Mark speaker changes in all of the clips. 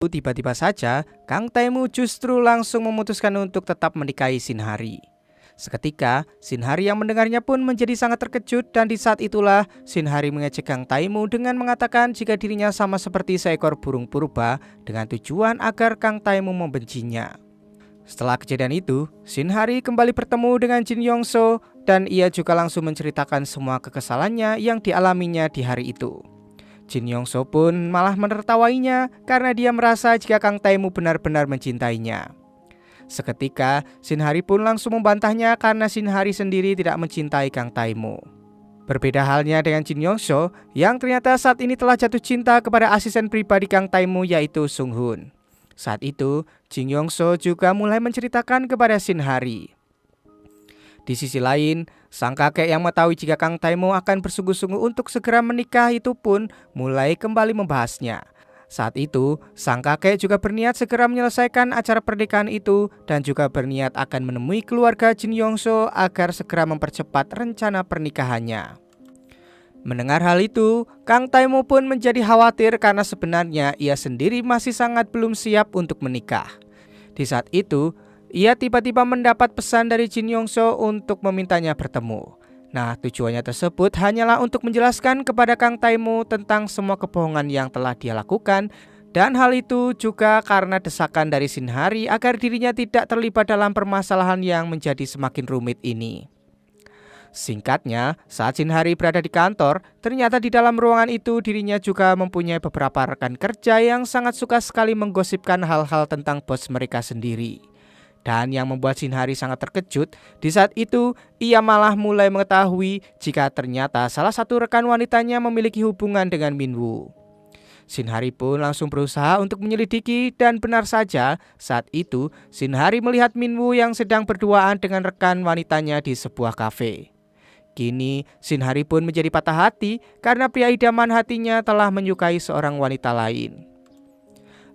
Speaker 1: Tiba-tiba saja, Kang Taimu justru langsung memutuskan untuk tetap menikahi Sinhari. Seketika, Sinhari yang mendengarnya pun menjadi sangat terkejut dan di saat itulah Sinhari mengejek Kang Taimu dengan mengatakan jika dirinya sama seperti seekor burung purba dengan tujuan agar Kang Taimu membencinya. Setelah kejadian itu, Sinhari kembali bertemu dengan Jin Yongso dan ia juga langsung menceritakan semua kekesalannya yang dialaminya di hari itu. Jin Yongso pun malah menertawainya karena dia merasa jika Kang Taimu benar-benar mencintainya. Seketika, Sinhari pun langsung membantahnya karena Sinhari sendiri tidak mencintai Kang Taimu. Berbeda halnya dengan Jin Yongso yang ternyata saat ini telah jatuh cinta kepada asisten pribadi Kang Taimu yaitu Sung Hoon. Saat itu, Jin Yongso juga mulai menceritakan kepada Sinhari. Di sisi lain, sang kakek yang mengetahui jika Kang Taimu akan bersungguh-sungguh untuk segera menikah itu pun mulai kembali membahasnya. Saat itu, sang kakek juga berniat segera menyelesaikan acara pernikahan itu dan juga berniat akan menemui keluarga Jin Yongso agar segera mempercepat rencana pernikahannya. Mendengar hal itu, Kang Taimu pun menjadi khawatir karena sebenarnya ia sendiri masih sangat belum siap untuk menikah. Di saat itu, ia tiba-tiba mendapat pesan dari Jin Yongso untuk memintanya bertemu. Nah, tujuannya tersebut hanyalah untuk menjelaskan kepada Kang Taimu tentang semua kebohongan yang telah dia lakukan dan hal itu juga karena desakan dari Sinhari agar dirinya tidak terlibat dalam permasalahan yang menjadi semakin rumit ini. Singkatnya, saat Sinhari berada di kantor, ternyata di dalam ruangan itu dirinya juga mempunyai beberapa rekan kerja yang sangat suka sekali menggosipkan hal-hal tentang bos mereka sendiri. Dan yang membuat Sinhari sangat terkejut, di saat itu ia malah mulai mengetahui jika ternyata salah satu rekan wanitanya memiliki hubungan dengan Minwoo. Sinhari pun langsung berusaha untuk menyelidiki dan benar saja saat itu Sinhari melihat Minwoo yang sedang berduaan dengan rekan wanitanya di sebuah kafe. Kini Sinhari pun menjadi patah hati karena pria idaman hatinya telah menyukai seorang wanita lain.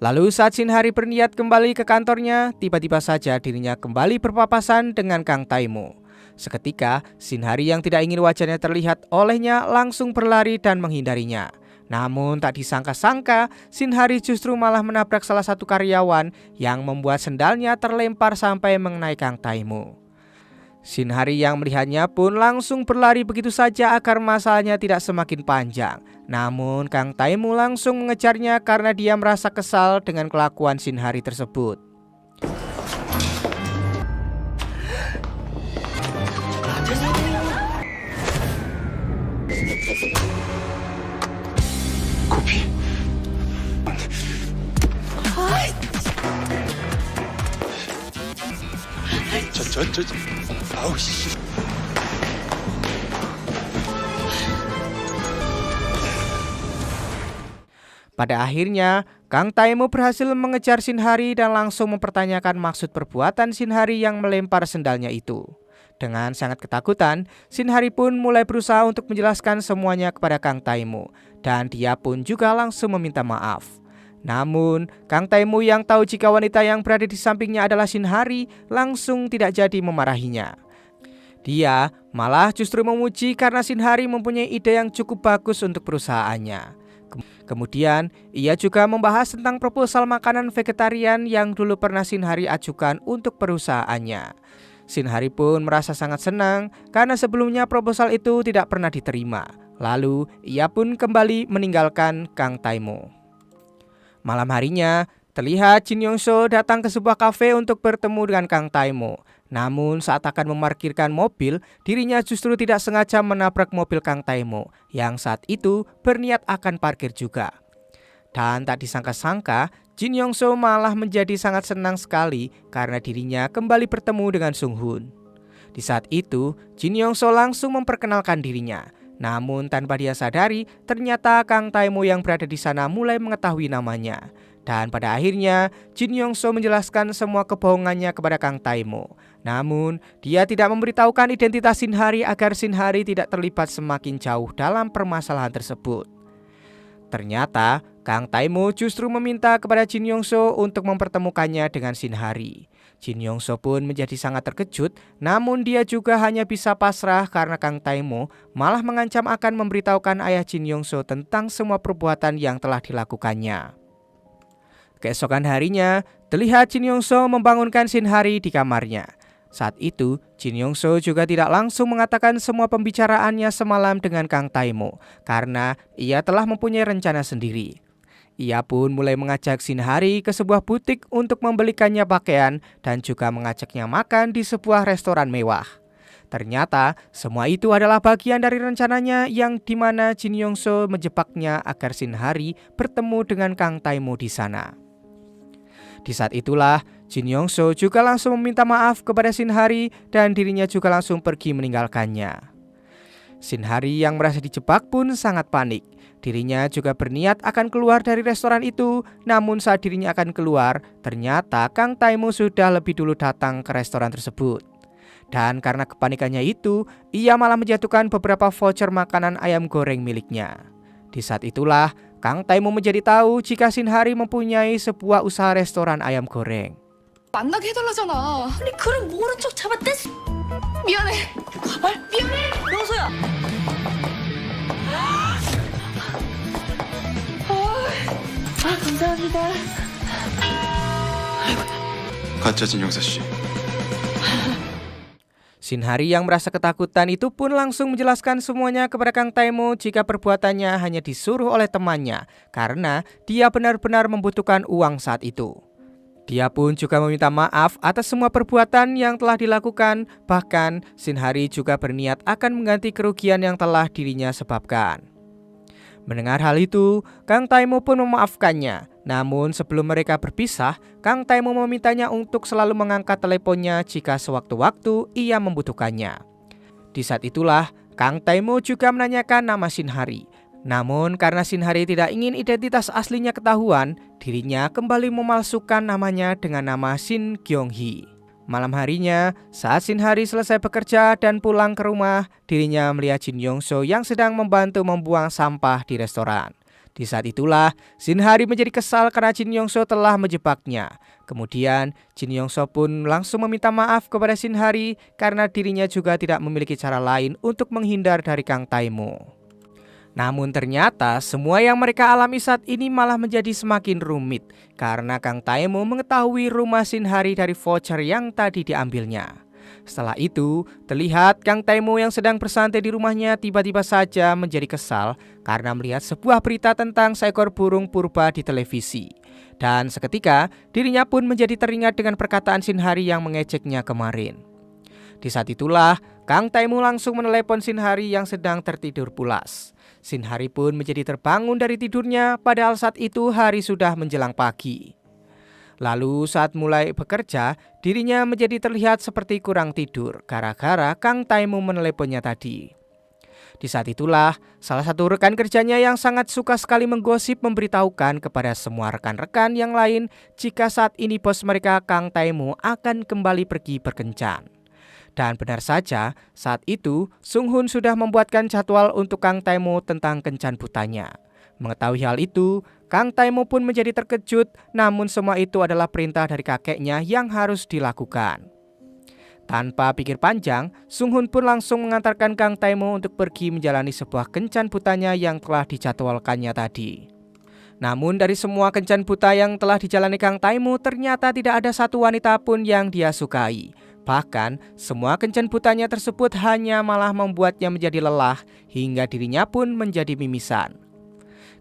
Speaker 1: Lalu saat Sinhari berniat kembali ke kantornya, tiba-tiba saja dirinya kembali berpapasan dengan Kang Taimu. Seketika, Sinhari yang tidak ingin wajahnya terlihat olehnya langsung berlari dan menghindarinya. Namun tak disangka-sangka, Sinhari justru malah menabrak salah satu karyawan yang membuat sendalnya terlempar sampai mengenai Kang Taimu. Sinhari yang melihatnya pun langsung berlari begitu saja agar masalahnya tidak semakin panjang. Namun Kang Taimu langsung mengejarnya karena dia merasa kesal dengan kelakuan Sinhari tersebut.
Speaker 2: Kopi. 아우 씨.
Speaker 1: Pada akhirnya, Kang Taimu berhasil mengejar Sinhari dan langsung mempertanyakan maksud perbuatan Sinhari yang melempar sendalnya itu. Dengan sangat ketakutan, Sinhari pun mulai berusaha untuk menjelaskan semuanya kepada Kang Taimu dan dia pun juga langsung meminta maaf. Namun, Kang Taimu yang tahu jika wanita yang berada di sampingnya adalah Sinhari langsung tidak jadi memarahinya. Dia malah justru memuji karena Sinhari mempunyai ide yang cukup bagus untuk perusahaannya. Kemudian, ia juga membahas tentang proposal makanan vegetarian yang dulu pernah Sinhari ajukan untuk perusahaannya. Sinhari pun merasa sangat senang karena sebelumnya proposal itu tidak pernah diterima. Lalu, ia pun kembali meninggalkan Kang Taimu. Malam harinya, terlihat Jin Yongso datang ke sebuah kafe untuk bertemu dengan Kang Taimu. Namun saat akan memarkirkan mobil, dirinya justru tidak sengaja menabrak mobil Kang Taimu yang saat itu berniat akan parkir juga. Dan tak disangka-sangka, Jin Yongso malah menjadi sangat senang sekali karena dirinya kembali bertemu dengan Sung Hoon. Di saat itu, Jin Yongso langsung memperkenalkan dirinya. Namun tanpa dia sadari, ternyata Kang Taimu yang berada di sana mulai mengetahui namanya. Dan pada akhirnya, Jin Yongso menjelaskan semua kebohongannya kepada Kang Taimu. Namun, dia tidak memberitahukan identitas Sinhari agar Sinhari tidak terlibat semakin jauh dalam permasalahan tersebut. Ternyata, Kang Taimu justru meminta kepada Jin Yongso untuk mempertemukannya dengan Sinhari. Jin Yongso pun menjadi sangat terkejut, namun dia juga hanya bisa pasrah karena Kang Taimu malah mengancam akan memberitahukan ayah Jin Yongso tentang semua perbuatan yang telah dilakukannya. Keesokan harinya, terlihat Jin Yongso membangunkan Shin Hari di kamarnya. Saat itu, Jin Yongso juga tidak langsung mengatakan semua pembicaraannya semalam dengan Kang Taemo karena ia telah mempunyai rencana sendiri. Ia pun mulai mengajak Shin Hari ke sebuah butik untuk membelikannya pakaian dan juga mengajaknya makan di sebuah restoran mewah. Ternyata semua itu adalah bagian dari rencananya yang dimana Jin Yongso menjebaknya agar Shin Hari bertemu dengan Kang Taemo di sana. Di saat itulah Jin Yongso juga langsung meminta maaf kepada Shin Hari dan dirinya juga langsung pergi meninggalkannya. Shin Hari yang merasa dijebak pun sangat panik. Dirinya juga berniat akan keluar dari restoran itu, namun saat dirinya akan keluar, ternyata Kang Taemo sudah lebih dulu datang ke restoran tersebut. Dan karena kepanikannya itu, ia malah menjatuhkan beberapa voucher makanan ayam goreng miliknya. Di saat itulah, Kang Taemo menjadi tahu jika Shin Hari mempunyai sebuah usaha restoran ayam goreng.
Speaker 2: 만나게 해달라잖아. 아니 그럼 모른 척 잡아댔어. 미안해. 가발? 미안해. 영소야. 감사합니다.
Speaker 3: 가짜 진영사 씨.
Speaker 1: Shin Hari yang merasa ketakutan itu pun langsung menjelaskan semuanya kepada Kang Taemo jika perbuatannya hanya disuruh oleh temannya karena dia benar-benar membutuhkan uang saat itu. Dia pun juga meminta maaf atas semua perbuatan yang telah dilakukan, bahkan Shin Hari juga berniat akan mengganti kerugian yang telah dirinya sebabkan. Mendengar hal itu, Kang Taemo pun memaafkannya. Namun sebelum mereka berpisah, Kang Taemo memintanya untuk selalu mengangkat teleponnya jika sewaktu-waktu ia membutuhkannya. Di saat itulah, Kang Taemo juga menanyakan nama Shin Hari. Namun karena Shin Hari tidak ingin identitas aslinya ketahuan, dirinya kembali memalsukan namanya dengan nama Shin Kyung-hee. Malam harinya, saat Shin Hari selesai bekerja dan pulang ke rumah, dirinya melihat Jin Yongso yang sedang membantu membuang sampah di restoran. Di saat itulah, Shin Hari menjadi kesal karena Jin Yongso telah menjebaknya. Kemudian, Jin Yongso pun langsung meminta maaf kepada Shin Hari karena dirinya juga tidak memiliki cara lain untuk menghindar dari Kang Taemo. Namun ternyata semua yang mereka alami saat ini malah menjadi semakin rumit karena Kang Taemo mengetahui rumah Shin Hari dari voucher yang tadi diambilnya. Setelah itu, terlihat Kang Taemo yang sedang bersantai di rumahnya tiba-tiba saja menjadi kesal karena melihat sebuah berita tentang seekor burung purba di televisi. Dan seketika, dirinya pun menjadi teringat dengan perkataan Shin Hari yang mengejeknya kemarin. Di saat itulah, Kang Taemo langsung menelepon Shin Hari yang sedang tertidur pulas. Shin Hari pun menjadi terbangun dari tidurnya, padahal saat itu hari sudah menjelang pagi. Lalu saat mulai bekerja, dirinya menjadi terlihat seperti kurang tidur gara-gara Kang Taemo meneleponnya tadi. Di saat itulah, salah satu rekan kerjanya yang sangat suka sekali menggosip memberitahukan kepada semua rekan-rekan yang lain jika saat ini bos mereka Kang Taemo akan kembali pergi berkencan. Dan benar saja, saat itu Sung Hun sudah membuatkan jadwal untuk Kang Taemo tentang kencan butanya. Mengetahui hal itu, Kang Taemo pun menjadi terkejut, namun semua itu adalah perintah dari kakeknya yang harus dilakukan. Tanpa pikir panjang, Sung Hun pun langsung mengantarkan Kang Taemo untuk pergi menjalani sebuah kencan butanya yang telah dijadwalkannya tadi. Namun dari semua kencan buta yang telah dijalani Kang Taemo, ternyata tidak ada satu wanita pun yang dia sukai. Bahkan, semua kencan butanya tersebut hanya malah membuatnya menjadi lelah hingga dirinya pun menjadi mimisan.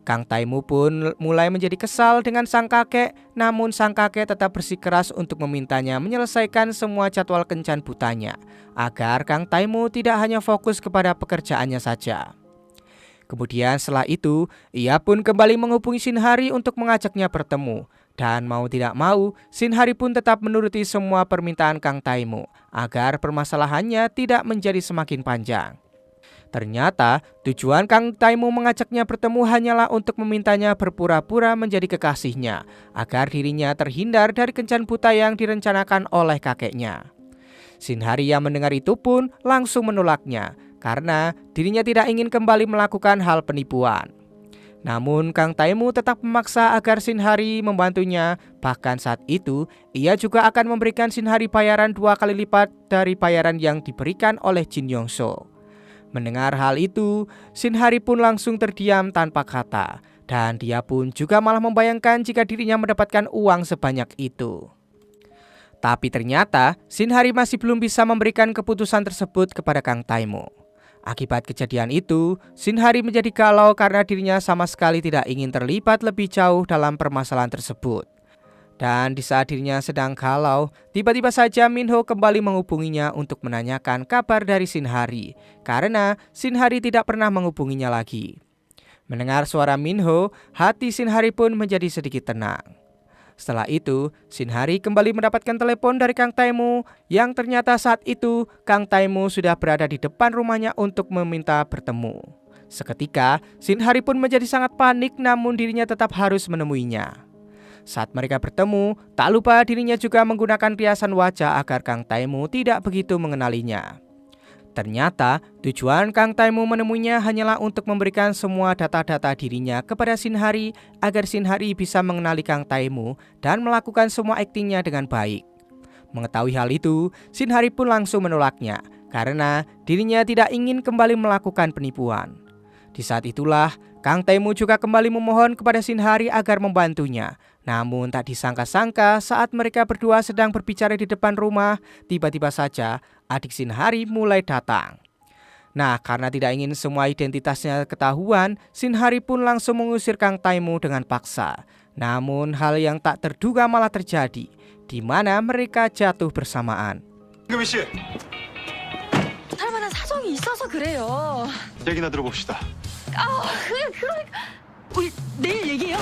Speaker 1: Kang Taemo pun mulai menjadi kesal dengan sang kakek, namun sang kakek tetap bersikeras untuk memintanya menyelesaikan semua jadwal kencan butanya, agar Kang Taemo tidak hanya fokus kepada pekerjaannya saja. Kemudian setelah itu, ia pun kembali menghubungi Shin Hari untuk mengajaknya bertemu. Dan mau tidak mau, Shin Hari pun tetap menuruti semua permintaan Kang Taemo agar permasalahannya tidak menjadi semakin panjang. Ternyata tujuan Kang Taemo mengajaknya bertemu hanyalah untuk memintanya berpura-pura menjadi kekasihnya agar dirinya terhindar dari kencan buta yang direncanakan oleh kakeknya. Shin Hari yang mendengar itu pun langsung menolaknya karena dirinya tidak ingin kembali melakukan hal penipuan. Namun Kang Taemo tetap memaksa agar Shin Hari membantunya. Bahkan saat itu ia juga akan memberikan Shin Hari bayaran 2 kali lipat dari bayaran yang diberikan oleh Jin Yongso. Mendengar hal itu, Shin Hari pun langsung terdiam tanpa kata. Dan dia pun juga malah membayangkan jika dirinya mendapatkan uang sebanyak itu. Tapi ternyata Shinhari masih belum bisa memberikan keputusan tersebut kepada Kang Taimo. Akibat kejadian itu, Shinhari menjadi galau karena dirinya sama sekali tidak ingin terlibat lebih jauh dalam permasalahan tersebut. Dan di saat dirinya sedang galau, tiba-tiba saja Minho kembali menghubunginya untuk menanyakan kabar dari Shinhari, karena Shinhari tidak pernah menghubunginya lagi. Mendengar suara Minho, hati Shinhari pun menjadi sedikit tenang. Setelah itu, Shinhari kembali mendapatkan telepon dari Kang Taimo, yang ternyata saat itu Kang Taimo sudah berada di depan rumahnya untuk meminta bertemu. Seketika, Shinhari pun menjadi sangat panik, namun dirinya tetap harus menemuinya. Saat mereka bertemu, tak lupa dirinya juga menggunakan riasan wajah agar Kang Taimo tidak begitu mengenalinya. Ternyata tujuan Kang Taimo menemuinya hanyalah untuk memberikan semua data-data dirinya kepada Shinhari agar Shinhari bisa mengenali Kang Taimo dan melakukan semua aktingnya dengan baik. Mengetahui hal itu, Shinhari pun langsung menolaknya karena dirinya tidak ingin kembali melakukan penipuan. Di saat itulah Kang Taimo juga kembali memohon kepada Shinhari agar membantunya. Namun tak disangka-sangka saat mereka berdua sedang berbicara di depan rumah, tiba-tiba saja adik Shinhari mulai datang. Nah, karena tidak ingin semua identitasnya ketahuan, Shinhari pun langsung mengusir Kang Taimo dengan paksa. Namun hal yang tak terduga malah terjadi, di mana mereka jatuh bersamaan.
Speaker 3: 김금희 씨,
Speaker 2: 할 만한 사정이 있어서 그래요.
Speaker 3: 얘기나 들어봅시다.
Speaker 2: 그러니까 우리 내일 얘기해요.